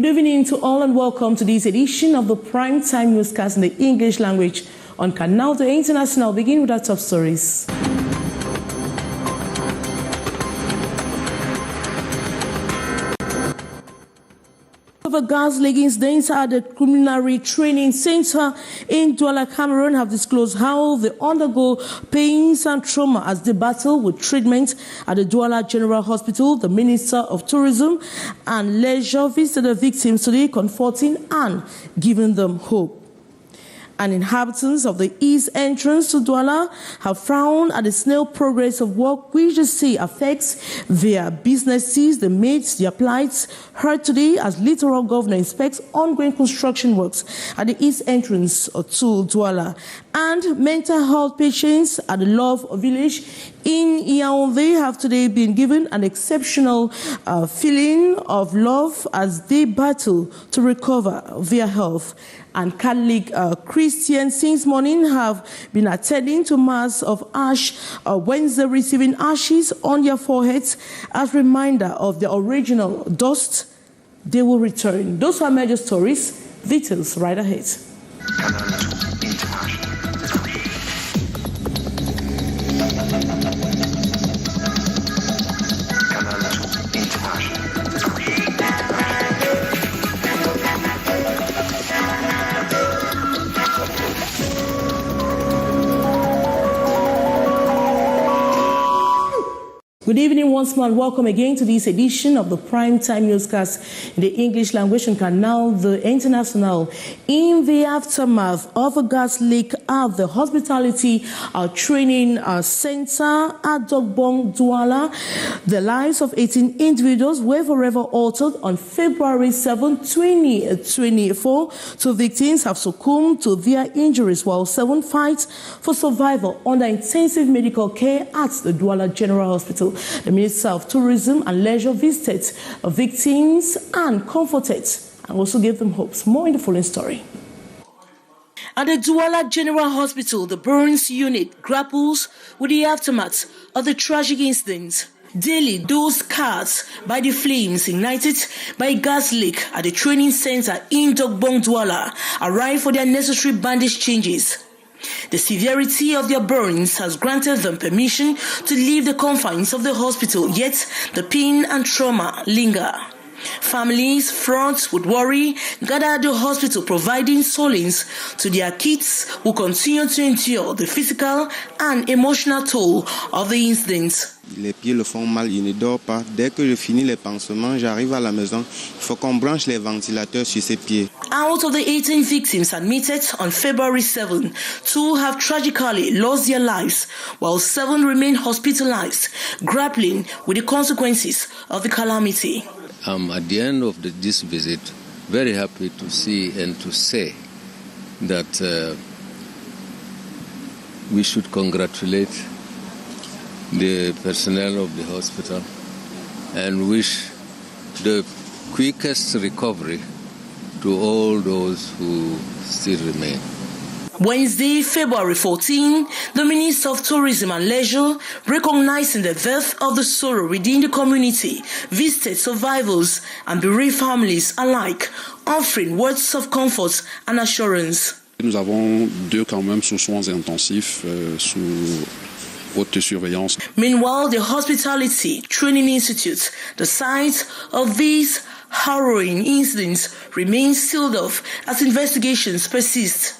evening to all and welcome to this edition of the Primetime Newscast in the English language on Canal, the International. Begin with our top stories. The gas leak incidents at the Culinary Training Center in Douala, Cameroon have disclosed how they undergo pains and trauma as they battle with treatment at the Douala General Hospital. The Minister of Tourism and Leisure visited the victims today, comforting and giving them hope. And inhabitants of the east entrance to Douala have frowned at the snail progress of work which they say affects their businesses. They made their plights heard today as Littoral Governor inspects ongoing construction works at the east entrance to Douala. And mental health patients at the Love Village in Yaoundé have today been given an exceptional feeling of love as they battle to recover their health. And Catholic Christians since morning have been attending to Mass of Ash Wednesday, receiving ashes on their foreheads as reminder of the original dust they will return. Those are major stories. Details right ahead. Good evening once more and welcome again to this edition of the Primetime Newscast in the English language on Canal, the International. In the aftermath of a gas leak at the Hospitality Training Center at Dogbong, Douala, the lives of 18 individuals were forever altered on February 7, 2024. 2 victims have succumbed to their injuries while 7 fight for survival under intensive medical care at the Douala General Hospital. The Minister of Tourism and Leisure visited victims and comforted and also gave them hopes. More in the following story. At the Douala General Hospital, the burns unit grapples with the aftermath of the tragic incident. Daily, those cars by the flames ignited by a gas leak at the training center in Dogbong, Douala arrive for their necessary bandage changes. The severity of their burns has granted them permission to leave the confines of the hospital, yet the pain and trauma linger. Families fraught with worry gather at the hospital, providing solace to their kids who continue to endure the physical and emotional toll of the incident. Les pieds le font mal, il ne dort pas. Dès que je finis les pansements, j'arrive à la maison. Il faut qu'on branche les ventilateurs sur ses pieds. Out of the 18 victims admitted on February 7, 2 have tragically lost their lives, while 7 remain hospitalized, grappling with the consequences of the calamity. At the end of this visit, very happy to see and to say that we should congratulate the personnel of the hospital and wish the quickest recovery to all those who still remain. Wednesday, February 14, the Minister of Tourism and Leisure, recognizing the depth of the sorrow within the community, visited survivors and bereaved families alike, offering words of comfort and assurance. Nous avons 2 quand même sous soins intensifs, sous haute surveillance. Meanwhile, the Hospitality Training Institute, the site of these harrowing incidents, remains sealed off as investigations persist.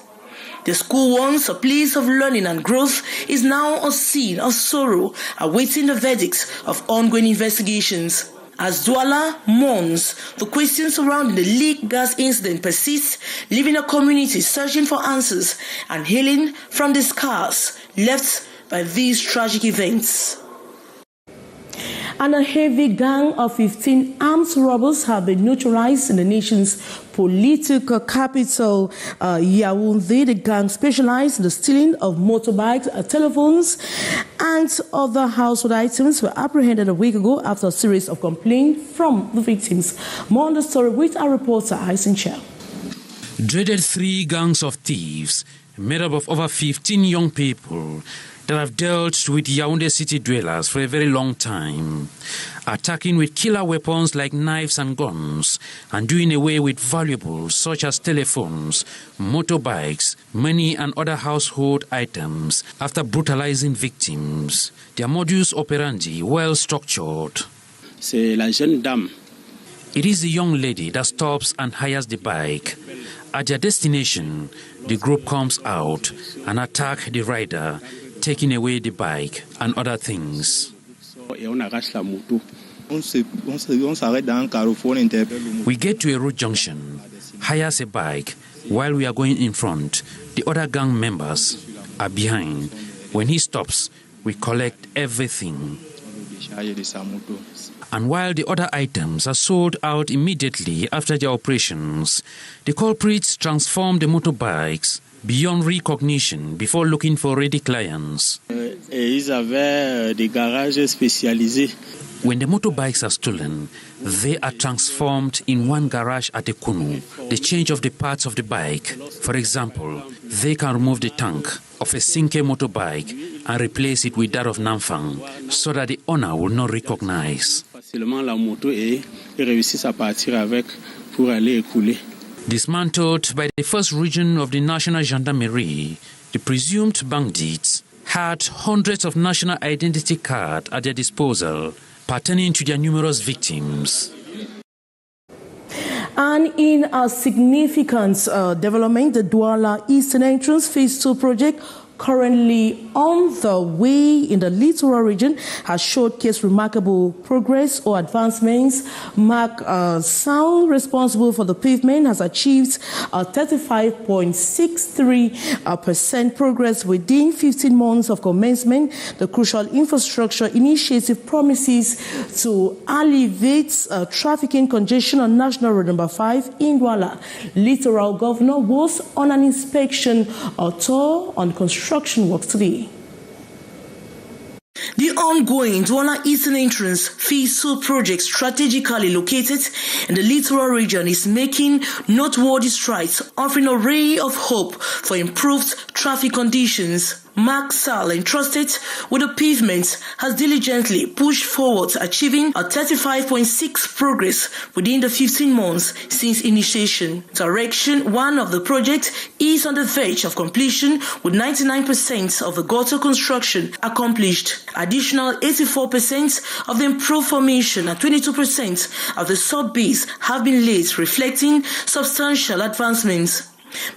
The school, once a place of learning and growth, is now a scene of sorrow, awaiting the verdicts of ongoing investigations. As Douala mourns, the questions surrounding the leak gas incident persist, leaving a community searching for answers and healing from the scars left by these tragic events. And a heavy gang of 15 armed robbers have been neutralized in the nation's political capital, Yaoundé. The gang specialized in the stealing of motorbikes, telephones, and other household items were apprehended a week ago after a series of complaints from the victims. More on the story with our reporter, Hyson Chell. Dreaded three gangs of thieves made up of over 15 young people that have dealt with Yaoundé city dwellers for a very long time, attacking with killer weapons like knives and guns, and doing away with valuables such as telephones, motorbikes, money and other household items after brutalizing victims. Their modus operandi well structured. C'est la jeune dame. It is the young lady that stops and hires the bike. At their destination, the group comes out and attack the rider, taking away the bike and other things. We get to a road junction, hires a bike. While we are going in front, the other gang members are behind. When he stops, we collect everything. And while the other items are sold out immediately after their operations, the culprits transform the motorbikes beyond recognition before looking for ready clients. Ils avaient des garages spécialisés. When the motorbikes are stolen, they are transformed in one garage at Ekunu. The change of the parts of the bike. For example, they can remove the tank of a Sinke motorbike and replace it with that of Namfang, so that the owner will not recognize. Dismantled by the first region of the National Gendarmerie, the presumed bandits had hundreds of national identity cards at their disposal, pertaining to their numerous victims. And in a significant development, the Douala Eastern Entrance Phase 2 project, currently on the way in the littoral region, has showcased remarkable progress or advancements. Mark Sound, responsible for the pavement, has achieved a 35.63% progress within 15 months of commencement. The crucial infrastructure initiative promises to alleviate trafficking congestion on National Road Number 5 in Douala. Littoral Governor was on an inspection tour on construction works today. The ongoing Douala Eastern Entrance Phase 2 project, strategically located in the littoral region, is making noteworthy strides, offering a ray of hope for improved traffic conditions. Mark Sal, entrusted with the pavement, has diligently pushed forward, achieving a 35.6% progress within the 15 months since initiation. Direction 1 of the project is on the verge of completion, with 99% of the gutter construction accomplished. Additional 84% of the improved formation and 22% of the sub-base have been laid, reflecting substantial advancements.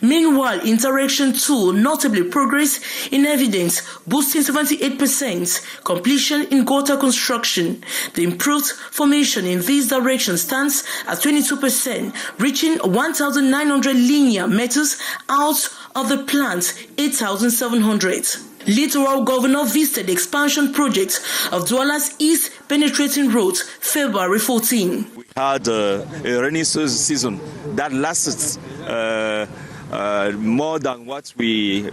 Meanwhile, Interaction 2 notably progressed in evidence, boosting 78% completion in gutter construction. The improved formation in this direction stands at 22%, reaching 1,900 linear meters out of the planned 8,700. Littoral Governor visited the expansion project of Douala's East Penetrating Road, February 14. We had a rainy season that lasted more than what we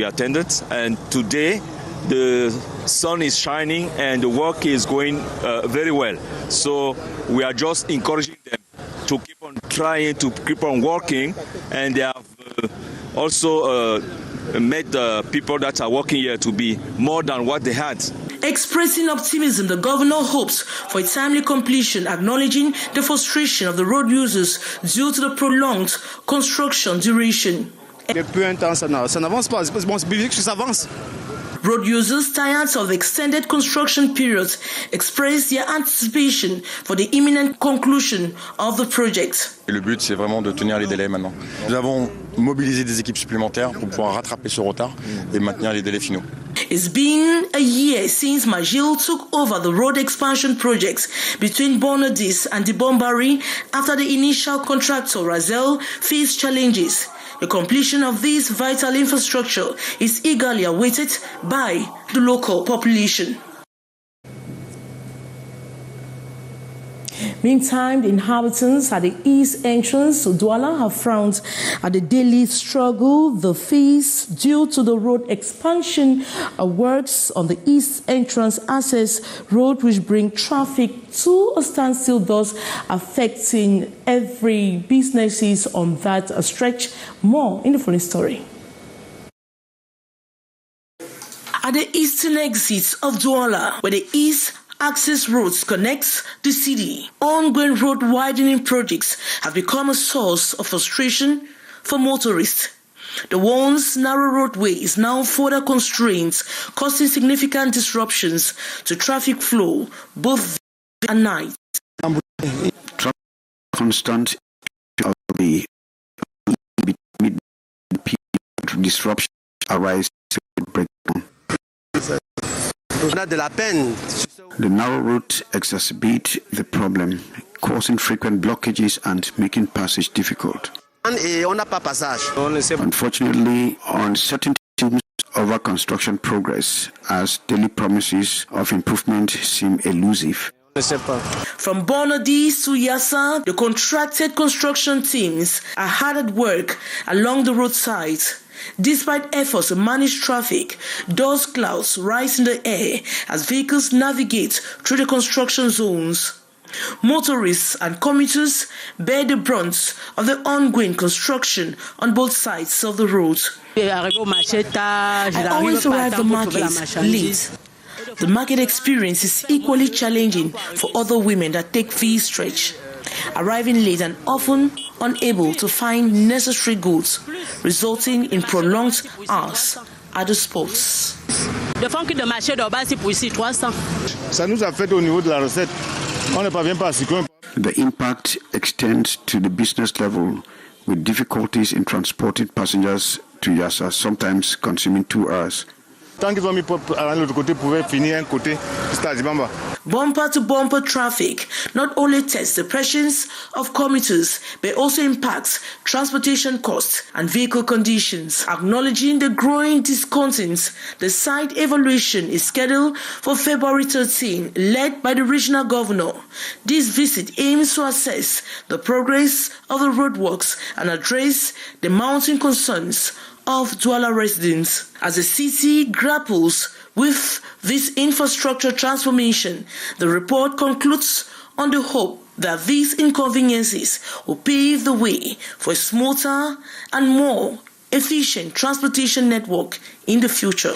attended, and today the sun is shining and the work is going very well. So we are just encouraging them to keep on trying, to keep on working, and they have also made the people that are working here to be more than what they had. Expressing optimism, the governor hopes for a timely completion, acknowledging the frustration of the road users due to the prolonged construction duration. Road users, tired of the extended construction periods, expressed their anticipation for the imminent conclusion of the project. Le but, c'est vraiment de tenir les délais maintenant. Nous avons mobilisé des équipes supplémentaires pour pouvoir rattraper ce retard et maintenir les délais finaux. It's been a year since Magil took over the road expansion projects between Bonadis and Dibombari after the initial contractor, Razel, faced challenges. The completion of this vital infrastructure is eagerly awaited by the local population. Meantime, the inhabitants at the east entrance to Douala have frowned at the daily struggle they face due to the road expansion works on the east entrance access road, which bring traffic to a standstill, thus affecting every businesses on that stretch. More in the following story. At the eastern exits of Douala, where the east access roads connects the city, ongoing road widening projects have become a source of frustration for motorists. The once narrow roadway is now further constrained, causing significant disruptions to traffic flow both day and night. Constant disruption arise breakdown. The narrow route exacerbates the problem, causing frequent blockages and making passage difficult. Unfortunately, uncertainty over construction progress as daily promises of improvement seem elusive. From Bonadis to Yassa, the contracted construction teams are hard at work along the roadside. Despite efforts to manage traffic, dust clouds rise in the air as vehicles navigate through the construction zones. Motorists and commuters bear the brunt of the ongoing construction on both sides of the road. I always arrive at the market late. The market experience is equally challenging for other women that take this stretch, arriving late and often unable to find necessary goods, resulting in prolonged hours at the spots. The impact extends to the business level, with difficulties in transporting passengers to Yassa, sometimes consuming 2 hours. Bumper-to-bumper traffic not only tests the pressures of commuters, but also impacts transportation costs and vehicle conditions. Acknowledging the growing discontent, the site evaluation is scheduled for February 13, led by the regional governor. This visit aims to assess the progress of the roadworks and address the mounting concerns of Douala residents. As the city grapples with this infrastructure transformation, the report concludes on the hope that these inconveniences will pave the way for a smoother and more efficient transportation network in the future.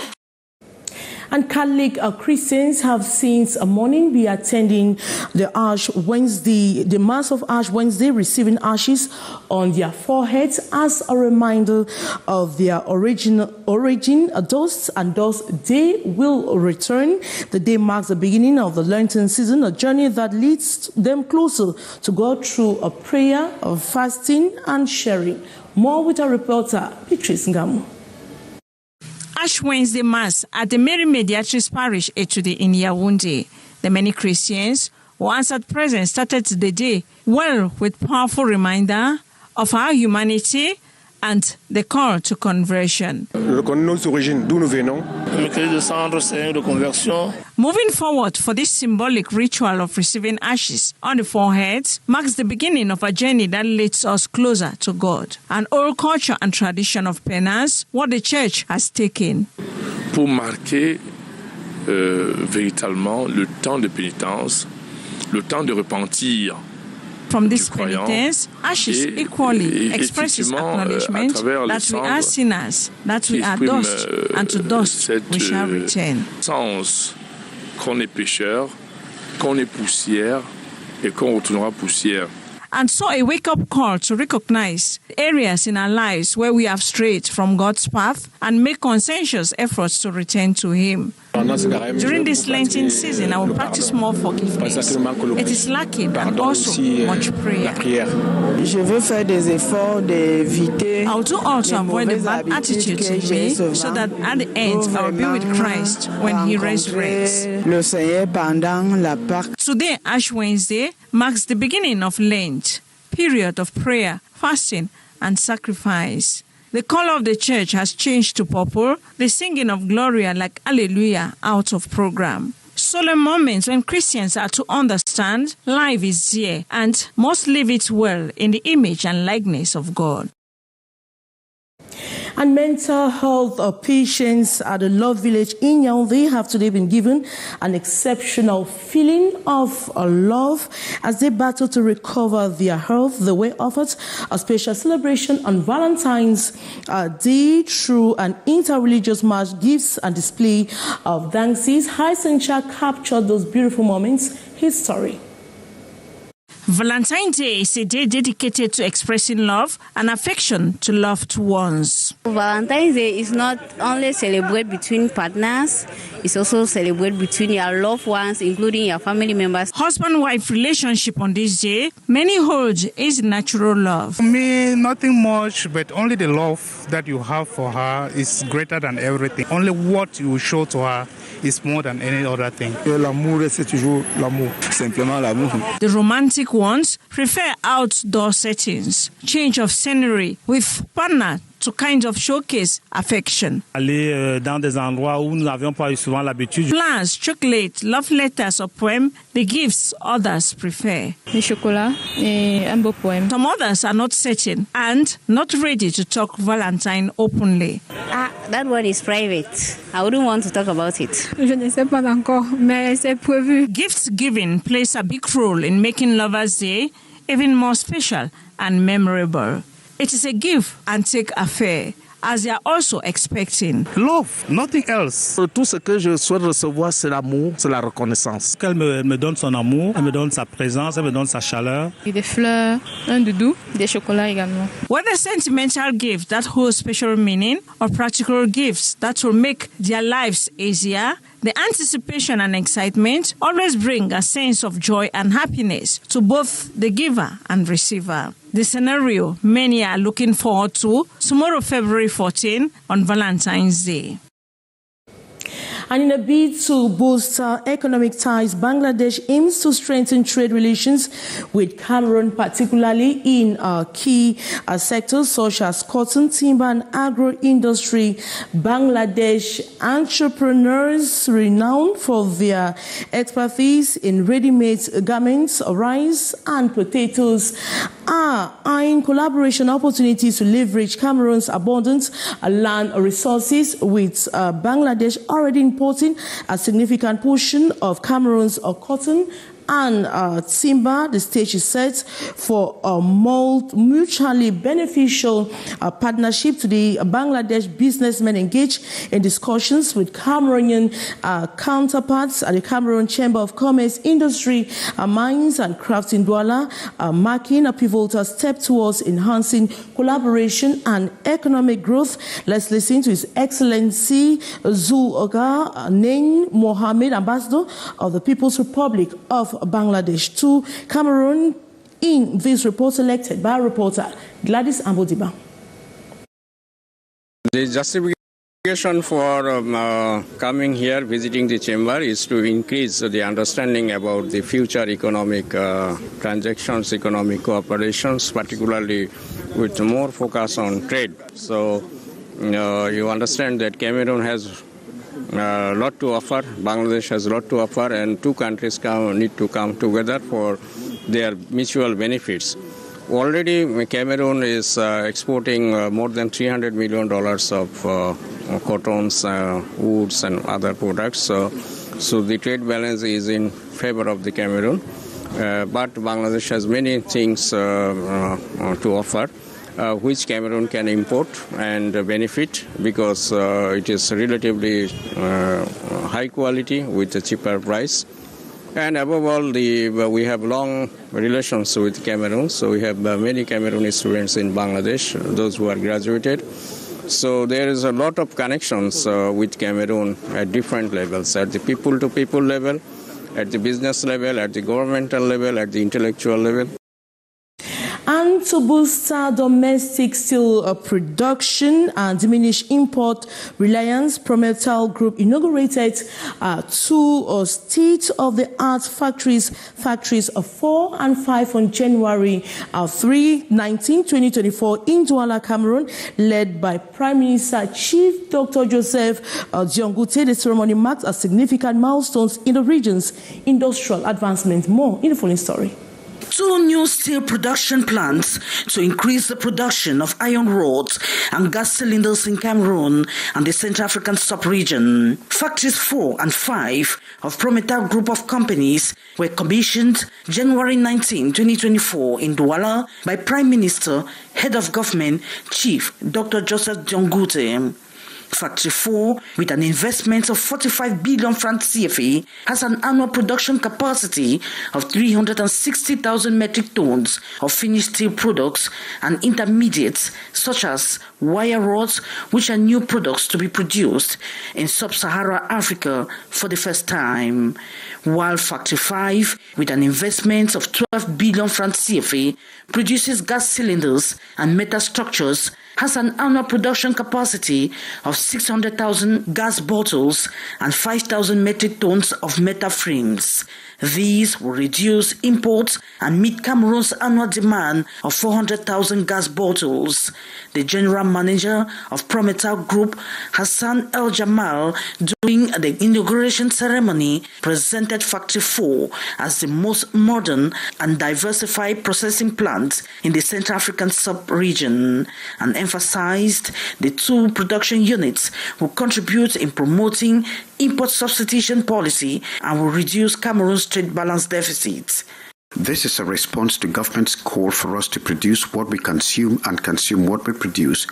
And Catholic Christians have since morning be attending the Ash Wednesday, the Mass of Ash Wednesday, receiving ashes on their foreheads as a reminder of their origin. Thus they will return. The day marks the beginning of the Lenten season, a journey that leads them closer to God through a prayer, of fasting, and sharing. More with our reporter, Beatrice Ngamu. Ash Wednesday Mass at the Mary Mediatrix Parish Etude in Yaoundé. The many Christians who answered present started the day well with powerful reminder of our humanity and the call to conversion. Moving forward for this symbolic ritual of receiving ashes on the foreheads marks the beginning of a journey that leads us closer to God. An old culture and tradition of penance, what the church has taken. Pour marquer véritablement le temps de pénitence, le temps de repentir. From this penitence, ashes equally expresses acknowledgement that we are sinners, that we are dust, and to dust we shall return. Sens qu'on est pécheur, qu'on est poussière, et qu'on retournera poussière. And so a wake-up call to recognize areas in our lives where we have strayed from God's path and make conscientious efforts to return to Him. During this Lenten season, I will practice more forgiveness. It is lacking and also much prayer. I will do all to avoid the bad attitudes in me so that at the end I will be with Christ when He resurrects. Today, Ash Wednesday, marks the beginning of Lent, period of prayer, fasting, and sacrifice. The color of the church has changed to purple, the singing of Gloria like Alleluia out of program. solemn moments when Christians are to understand life is here and must live it well in the image and likeness of God. And mental health patients at the Love Village in Yaoundé have today been given an exceptional feeling of love as they battle to recover their health. The way offered a special celebration on Valentines Day through an inter-religious march, gifts and display of dances. Hisencha captured those beautiful moments. His story. Valentine's Day is a day dedicated to expressing love and affection to loved ones. Valentine's Day is not only celebrated between partners, it's also celebrated between your loved ones, including your family members. Husband-wife relationship on this day, many hold is natural love. For me, nothing much, but only the love that you have for her is greater than everything. Only what you show to her is more than any other thing. L'amour, c'est toujours l'amour, simplement l'amour. The romantic ones prefer outdoor settings, change of scenery with partner to kind of showcase affection. Aller dans des endroits où nous n'avions pas eu souvent l'habitude. Plans, chocolate, love letters or poem, the gifts others prefer. Le chocolat et un beau poème. Some others are not certain and not ready to talk Valentine openly. That one is private. I wouldn't want to talk about it. Je ne sais pas encore, mais c'est prévu. Gifts giving plays a big role in making Lovers' Day even more special and memorable. It is a give and take affair, as they are also expecting. Love, nothing else. Tout ce que je souhaite recevoir, c'est l'amour, c'est la reconnaissance. Qu'elle me donne son amour, elle me donne sa présence, elle me donne sa chaleur. Et des fleurs, un doudou, des chocolats également. Whether sentimental gifts that hold special meaning or practical gifts that will make their lives easier, the anticipation and excitement always bring a sense of joy and happiness to both the giver and receiver. The scenario many are looking forward to tomorrow, February 14, on Valentine's Day. And in a bid to boost economic ties, Bangladesh aims to strengthen trade relations with Cameroon, particularly in key sectors such as cotton, timber, and agro-industry. Bangladesh entrepreneurs renowned for their expertise in ready-made garments, rice, and potatoes are eyeing collaboration opportunities to leverage Cameroon's abundant land resources, with Bangladesh already importing a significant portion of Cameroon's cotton and timber. The stage is set for a mutually beneficial partnership. Today, Bangladesh businessmen engage in discussions with Cameroonian counterparts at the Cameroon Chamber of Commerce, Industry, Mines and Crafts in Douala, marking a pivotal step towards enhancing collaboration and economic growth. Let's listen to His Excellency Zulga Nain Mohammed, Ambassador of the People's Republic of Bangladesh to Cameroon, in this report selected by reporter Gladys Ambodiba. The justification for coming here, visiting the chamber, is to increase the understanding about the future economic transactions, economic cooperations, particularly with more focus on trade. So you understand that Cameroon has a lot to offer, Bangladesh has a lot to offer, and two countries need to come together for their mutual benefits. Already Cameroon is exporting more than $300 million of cottons, woods and other products. So the trade balance is in favor of the Cameroon. But Bangladesh has many things to offer, which Cameroon can import and benefit, because it is relatively high quality with a cheaper price. And above all, we have long relations with Cameroon. So we have many Cameroonese students in Bangladesh, those who are graduated. So there is a lot of connections with Cameroon at different levels, at the people-to-people level, at the business level, at the governmental level, at the intellectual level. And to boost domestic steel production and diminish import reliance, Lital Group inaugurated two state-of-the-art factories of 4 and 5 on January 19, 2024 in Douala, Cameroon, led by Prime Minister Chief Dr. Joseph Diongute. The ceremony marks a significant milestones in the region's industrial advancement. More in the following story. 2 new steel production plants to increase the production of iron rods and gas cylinders in Cameroon and the Central African sub-region. Factories 4 and 5 of Lital Group of companies were commissioned January 19, 2024 in Douala by Prime Minister, Head of Government, Chief Dr. Joseph Diongute. Factory 4, with an investment of 45 billion francs CFA, has an annual production capacity of 360,000 metric tons of finished steel products and intermediates such as wire rods, which are new products to be produced in sub-Saharan Africa for the first time. While Factory 5, with an investment of 12 billion francs CFA, produces gas cylinders and metal structures, has an annual production capacity of 600,000 gas bottles and 5,000 metric tons of metal frames. These will reduce imports and meet Cameroon's annual demand of 400,000 gas bottles. The general manager of Lital Group, Hassan El Jamal, during the inauguration ceremony, presented Factory 4 as the most modern and diversified processing plant in the Central African sub-region, and emphasized the 2 production units will contribute in promoting import substitution policy and will reduce Cameroon's trade balance deficit. This is a response to government's call for us to produce what we consume and consume what we produce,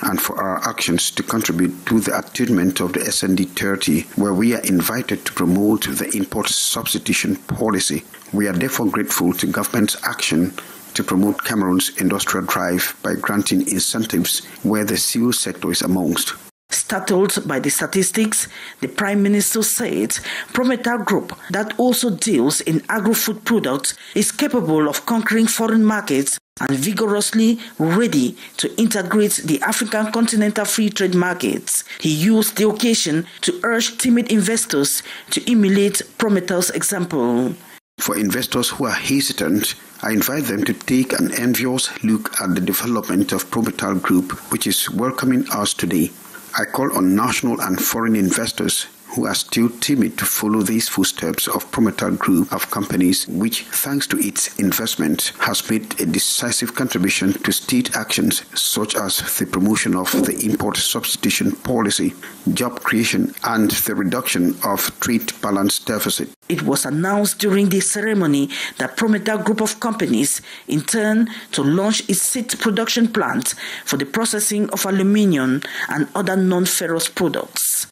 and for our actions to contribute to the attainment of the SND 30, where we are invited to promote the import substitution policy. We are therefore grateful to government's action to promote Cameroon's industrial drive by granting incentives where the steel sector is amongst. Startled by the statistics, the Prime Minister said Lital Group, that also deals in agro-food products, is capable of conquering foreign markets and vigorously ready to integrate the African continental free trade markets. He used the occasion to urge timid investors to emulate Lital's example. For investors who are hesitant, I invite them to take an envious look at the development of Lital Group, which is welcoming us today. I call on national and foreign investors who are still timid to follow these footsteps of Lital Group of companies, which, thanks to its investment, has made a decisive contribution to state actions such as the promotion of the import substitution policy, job creation, and the reduction of trade balance deficit. It was announced during the ceremony that Lital Group of companies intend to launch its 6th production plant for the processing of aluminium and other non-ferrous products.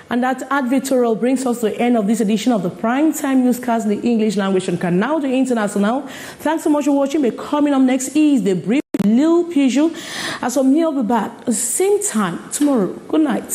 And that advertorial brings us to the end of this edition of the Primetime Newscast in the English language on Canal de International. Thanks so much for watching. But coming up next is the brief Lil Peugeot. As for me, I'll be back at the same time tomorrow. Good night.